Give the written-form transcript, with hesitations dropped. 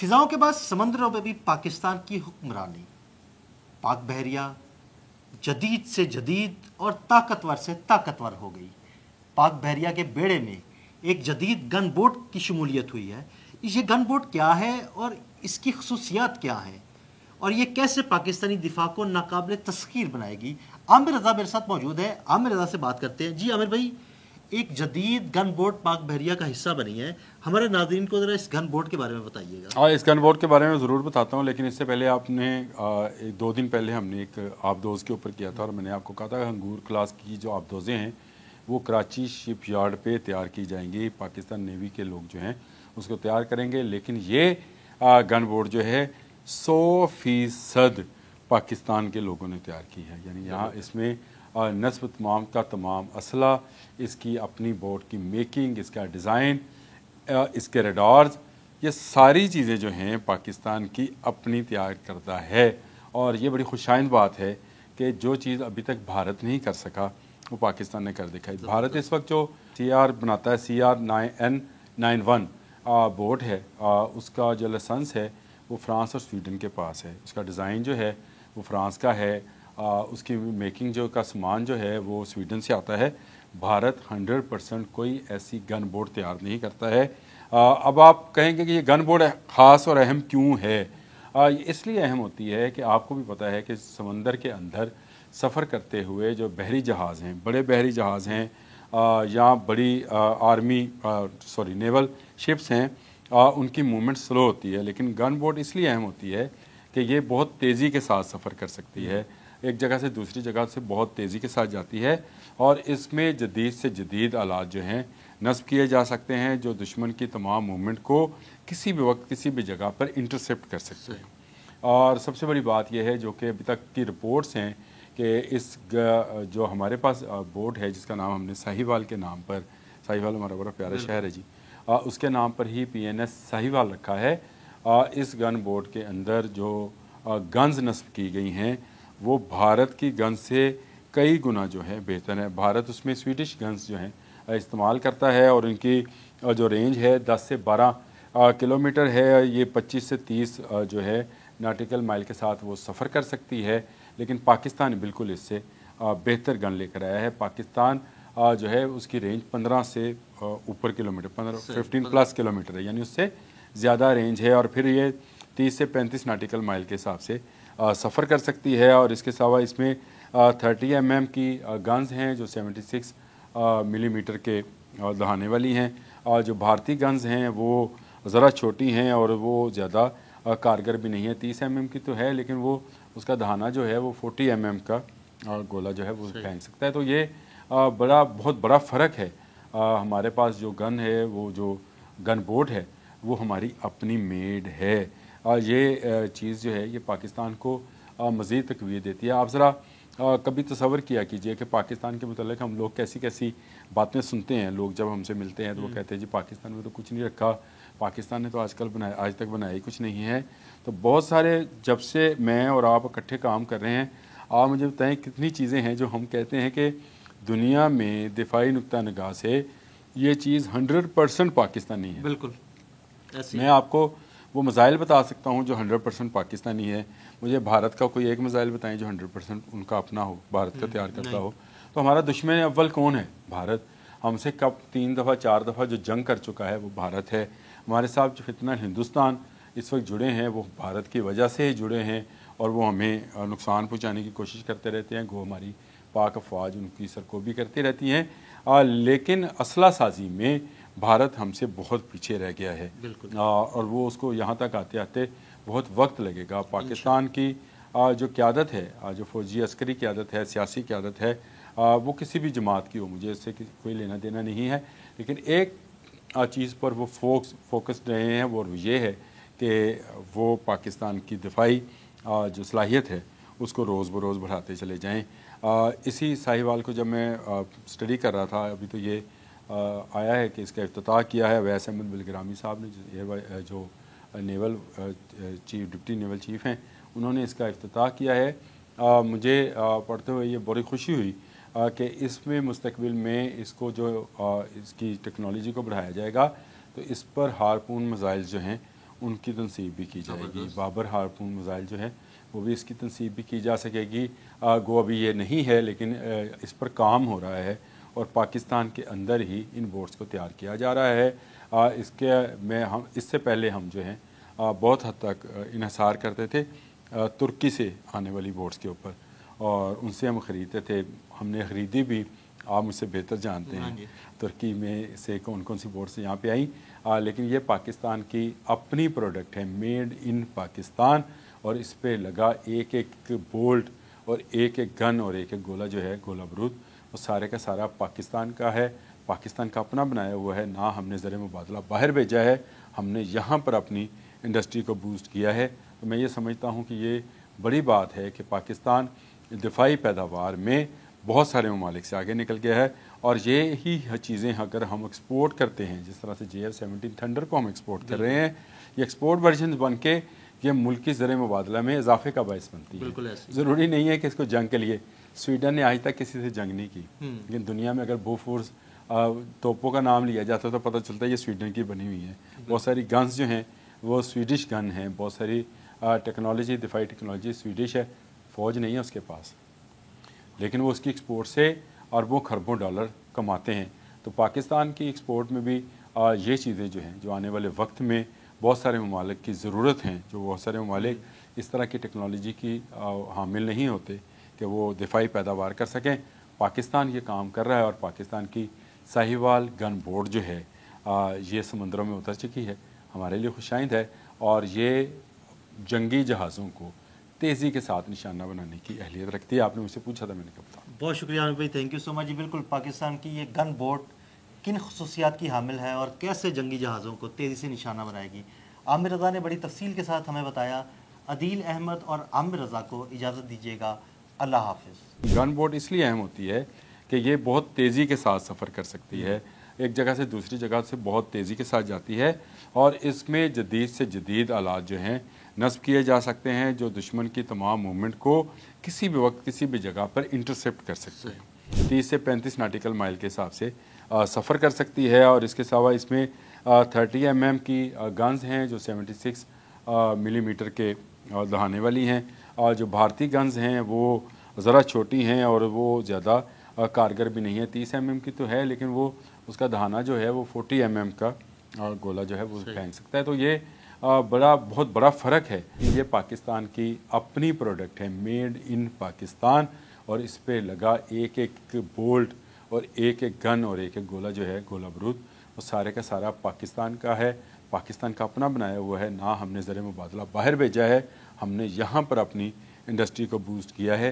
فضاؤں کے بعد سمندروں میں بھی پاکستان کی حکمرانی، پاک بحریہ جدید سے جدید اور طاقتور سے طاقتور ہو گئی۔ پاک بحریہ کے بیڑے میں ایک جدید گن بوٹ کی شمولیت ہوئی ہے۔ یہ گن بوٹ کیا ہے اور اس کی خصوصیات کیا ہیں، اور یہ کیسے پاکستانی دفاع کو ناقابل تسخیر بنائے گی؟ عامر رضا میرے ساتھ موجود ہے، عامر رضا سے بات کرتے ہیں۔ جی عامر بھائی، ایک جدید گن بوٹ پاک بحریہ کا حصہ بنی ہے، ہمارے ناظرین کو ذرا اس گن بوٹ کے بارے میں بتائیے گا۔ اس گن بوٹ کے بارے میں ضرور بتاتا ہوں، لیکن اس سے پہلے آپ نے 2 دن پہلے ہم نے ایک آبدوز کے اوپر کیا تھا، اور میں نے آپ کو کہا تھا ہنگور کلاس کی جو آبدوزیں ہیں وہ کراچی شپ یارڈ پہ تیار کی جائیں گی، پاکستان نیوی کے لوگ جو ہیں اس کو تیار کریں گے، لیکن یہ گن بوٹ جو ہے 100% پاکستان کے لوگوں نے تیار کی ہے، یعنی یہاں اس میں نصب تمام کا تمام اسلحہ، اس کی اپنی بوٹ کی میکنگ، اس کا ڈیزائن، اس کے ریڈارز، یہ ساری چیزیں جو ہیں پاکستان کی اپنی تیار کردہ ہے۔ اور یہ بڑی خوشائند بات ہے کہ جو چیز ابھی تک بھارت نہیں کر سکا وہ پاکستان نے کر دکھائی۔ بھارت اس وقت جو CR بناتا ہے، CR-9N91 بوٹ ہے، اس کا جو لائسنس ہے وہ فرانس اور سویڈن کے پاس ہے، اس کا ڈیزائن جو ہے وہ فرانس کا ہے، اس کی میکنگ جو کا سامان جو ہے وہ سویڈن سے آتا ہے۔ بھارت 100% کوئی ایسی گن بوٹ تیار نہیں کرتا ہے۔ اب آپ کہیں گے کہ یہ گن بوٹ خاص اور اہم کیوں ہے؟ اس لیے اہم ہوتی ہے کہ آپ کو بھی پتہ ہے کہ سمندر کے اندر سفر کرتے ہوئے جو بحری جہاز ہیں، بڑے بحری جہاز ہیں یا بڑی نیول شپس ہیں، ان کی موومنٹ سلو ہوتی ہے، لیکن گن بوٹ اس لیے اہم ہوتی ہے کہ یہ بہت تیزی کے ساتھ سفر کر سکتی ہے، ایک جگہ سے دوسری جگہ سے بہت تیزی کے ساتھ جاتی ہے، اور اس میں جدید سے جدید آلات جو ہیں نصب کیے جا سکتے ہیں جو دشمن کی تمام موومنٹ کو کسی بھی وقت کسی بھی جگہ پر انٹرسپٹ کر سکتے ہیں۔ اور سب سے بڑی بات یہ ہے جو کہ ابھی تک کی رپورٹس ہیں کہ اس جو ہمارے پاس بوٹ ہے جس کا نام ہم نے ساہیوال کے نام پر، ساہیوال ہمارا بڑا پیارا شہر ہے جی، اس کے نام پر ہی PNS ساہیوال رکھا ہے۔ اس گن بوٹ کے اندر جو گنز نصب کی گئی ہیں وہ بھارت کی گن سے کئی گنا جو ہے بہتر ہے۔ بھارت اس میں سویڈش گنز جو ہیں استعمال کرتا ہے، اور ان کی جو رینج ہے 10 سے 12 کلومیٹر ہے، یہ 25 سے 30 جو ہے ناٹیکل مائل کے ساتھ وہ سفر کر سکتی ہے، لیکن پاکستان بالکل اس سے بہتر گن لے کر آیا ہے۔ پاکستان جو ہے اس کی رینج 15 سے اوپر کلومیٹر، 15 پلس کلومیٹر ہے، یعنی اس سے زیادہ رینج ہے، اور پھر یہ 30 سے 35 ناٹیکل مائل کے حساب سے سفر کر سکتی ہے۔ اور اس کے سوا اس میں 30 mm کی گنز ہیں جو 76 ملی میٹر کے دہانے والی ہیں، اور جو بھارتی گنز ہیں وہ ذرا چھوٹی ہیں اور وہ زیادہ کارگر بھی نہیں ہے، 30 mm کی تو ہے لیکن وہ اس کا دہانہ جو ہے وہ 40 mm کا گولہ جو ہے وہ پھینک سکتا ہے۔ تو یہ بہت بڑا فرق ہے۔ ہمارے پاس جو گن ہے، وہ جو گن بوٹ ہے وہ ہماری اپنی میڈ ہے، یہ چیز جو ہے یہ پاکستان کو مزید تقویت دیتی ہے۔ آپ ذرا کبھی تصور کیا کیجئے کہ پاکستان کے متعلق ہم لوگ کیسی کیسی باتیں سنتے ہیں، لوگ جب ہم سے ملتے ہیں تو وہ کہتے ہیں جی پاکستان میں تو کچھ نہیں رکھا، پاکستان نے تو آج تک بنایا ہی کچھ نہیں ہے۔ تو بہت سارے جب سے میں اور آپ اکٹھے کام کر رہے ہیں، آپ مجھے بتائیں کتنی چیزیں ہیں جو ہم کہتے ہیں کہ دنیا میں دفاعی نقطہ نگاہ سے یہ چیز 100% پاکستانی ہے۔ بالکل میں آپ کو وہ میزائل بتا سکتا ہوں جو 100% پاکستانی ہے، مجھے بھارت کا کوئی ایک میزائل بتائیں جو 100% ان کا اپنا ہو، بھارت کا تیار کرتا ہو۔ تو ہمارا دشمن اول کون ہے؟ بھارت۔ ہم سے کب 3 دفعہ 4 دفعہ جو جنگ کر چکا ہے وہ بھارت ہے۔ ہمارے ساتھ جو فتنہ ہندوستان اس وقت جڑے ہیں وہ بھارت کی وجہ سے ہی جڑے ہیں، اور وہ ہمیں نقصان پہنچانے کی کوشش کرتے رہتے ہیں، گو ہماری پاک افواج ان کی سرکوبی کرتی رہتی ہیں، لیکن اسلحہ سازی میں بھارت ہم سے بہت پیچھے رہ گیا ہے، اور وہ اس کو یہاں تک آتے آتے بہت وقت لگے گا۔ پاکستان کی جو قیادت ہے، جو فوجی عسکری قیادت ہے، سیاسی قیادت ہے، وہ کسی بھی جماعت کی ہو، مجھے اس سے کوئی لینا دینا نہیں ہے، لیکن ایک چیز پر وہ فوکسڈ رہے ہیں، وہ یہ ہے کہ وہ پاکستان کی دفاعی جو صلاحیت ہے اس کو روز بروز بڑھاتے چلے جائیں۔ اسی ساہیوال کو جب میں اسٹڈی کر رہا تھا، ابھی تو یہ آیا ہے کہ اس کا افتتاح کیا ہے اویس احمد بلگرامی صاحب نے، جو naval chief, deputy naval chief ہیں، انہوں نے اس کا افتتاح کیا ہے۔ مجھے پڑھتے ہوئے یہ بڑی خوشی ہوئی کہ اس میں مستقبل میں اس کو جو اس کی ٹیکنالوجی کو بڑھایا جائے گا تو اس پر ہارپون میزائل جو ہیں ان کی تنصیب بھی کی جائے گی. بابر ہارپون میزائل جو ہے وہ بھی اس کی تنصیب بھی کی جا سکے گی. گو ابھی یہ نہیں ہے لیکن اس پر کام ہو رہا ہے اور پاکستان کے اندر ہی ان بورڈز کو تیار کیا جا رہا ہے. اس کے میں ہم اس سے پہلے ہم جو ہیں بہت حد تک انحصار کرتے تھے ترکی سے آنے والی بورڈز کے اوپر اور ان سے ہم خریدتے تھے. ہم نے خریدی بھی, آپ مجھ سے بہتر جانتے ہیں ترکی میں سے کون کون سی بورڈز یہاں پہ آئیں, لیکن یہ پاکستان کی اپنی پروڈکٹ ہے, میڈ ان پاکستان, اور اس پہ لگا ایک ایک بولٹ اور ایک ایک گن اور ایک ایک گولہ جو ہے گولہ بارود, وہ سارے کا سارا پاکستان کا ہے, پاکستان کا اپنا بنایا ہوا ہے. نہ ہم نے زر مبادلہ باہر بھیجا ہے, ہم نے یہاں پر اپنی انڈسٹری کو بوسٹ کیا ہے. تو میں یہ سمجھتا ہوں کہ یہ بڑی بات ہے کہ پاکستان دفاعی پیداوار میں بہت سارے ممالک سے آگے نکل گیا ہے, اور یہی چیزیں اگر ہم ایکسپورٹ کرتے ہیں, جس طرح سے JF-17 تھنڈر کو ہم ایکسپورٹ کر رہے ہیں, یہ ایکسپورٹ ورژنز بن کے یہ ملکی زر مبادلہ میں اضافے کا باعث بنتی ہے. ضروری نہیں ہے کہ اس کو جنگ کے لیے, سویڈن نے آج تک کسی سے جنگ نہیں کی, لیکن دنیا میں اگر بوفورس توپوں کا نام لیا جاتا ہے تو پتہ چلتا ہے یہ سویڈن کی بنی ہوئی ہے. بہت ساری گنز جو ہیں وہ سویڈش گن ہیں, بہت ساری ٹیکنالوجی, دفاعی ٹیکنالوجی سویڈش ہے, فوج نہیں ہے اس کے پاس, لیکن وہ اس کی ایکسپورٹ سے اربوں خربوں ڈالر کماتے ہیں. تو پاکستان کی ایکسپورٹ میں بھی یہ چیزیں جو ہیں جو آنے والے وقت میں بہت سارے ممالک کی ضرورت ہیں, جو بہت سارے ممالک اس طرح کی ٹیکنالوجی کی حامل نہیں ہوتے کہ وہ دفاعی پیداوار کر سکیں, پاکستان یہ کام کر رہا ہے. اور پاکستان کی ساہیوال گن بورڈ جو ہے یہ سمندروں میں اتر چکی ہے, ہمارے لیے خوش آئند ہے, اور یہ جنگی جہازوں کو تیزی کے ساتھ نشانہ بنانے کی اہلیت رکھتی ہے. آپ نے مجھ سے پوچھا تھا, میں نے کہا بتا. بہت شکریہ عامر بھائی, تھینک یو سو مچ. بالکل پاکستان کی یہ گن بورڈ کن خصوصیات کی حامل ہے اور کیسے جنگی جہازوں کو تیزی سے نشانہ بنائے گی, عامر رضا نے بڑی تفصیل کے ساتھ ہمیں بتایا. عدیل احمد اور عامر رضا کو اجازت دیجیے گا, اللہ حافظ. گن بورڈ اس لیے اہم ہوتی ہے کہ یہ بہت تیزی کے ساتھ سفر کر سکتی ہے, ایک جگہ سے دوسری جگہ سے بہت تیزی کے ساتھ جاتی ہے, اور اس میں جدید سے جدید آلات جو ہیں نصب کیے جا سکتے ہیں جو دشمن کی تمام موومنٹ کو کسی بھی وقت کسی بھی جگہ پر انٹرسیپٹ کر سکتے ہیں. 30 سے 35 ناٹیکل مائل کے حساب سے سفر کر سکتی ہے, اور اس کے سوا اس میں 30 mm کی گنز ہیں جو 76 ملی میٹر کے دہانے والی ہیں, اور جو بھارتی گنز ہیں وہ ذرا چھوٹی ہیں اور وہ زیادہ کارگر بھی نہیں ہے. 30 mm کی تو ہے لیکن وہ اس کا دہانہ جو ہے وہ 40 mm کا گولہ جو ہے وہ پھینک سکتا ہے. تو یہ بہت بڑا فرق ہے. یہ پاکستان کی اپنی پروڈکٹ ہے, میڈ ان پاکستان, اور اس پہ لگا ایک ایک بولٹ اور ایک ایک گن اور ایک ایک گولہ جو ہے گولہ بارود, وہ سارے کا سارا پاکستان کا ہے, پاکستان کا اپنا بنایا ہوا ہے. نہ ہم نے زر مبادلہ باہر بھیجا ہے, ہم نے یہاں پر اپنی انڈسٹری کو بوسٹ کیا ہے.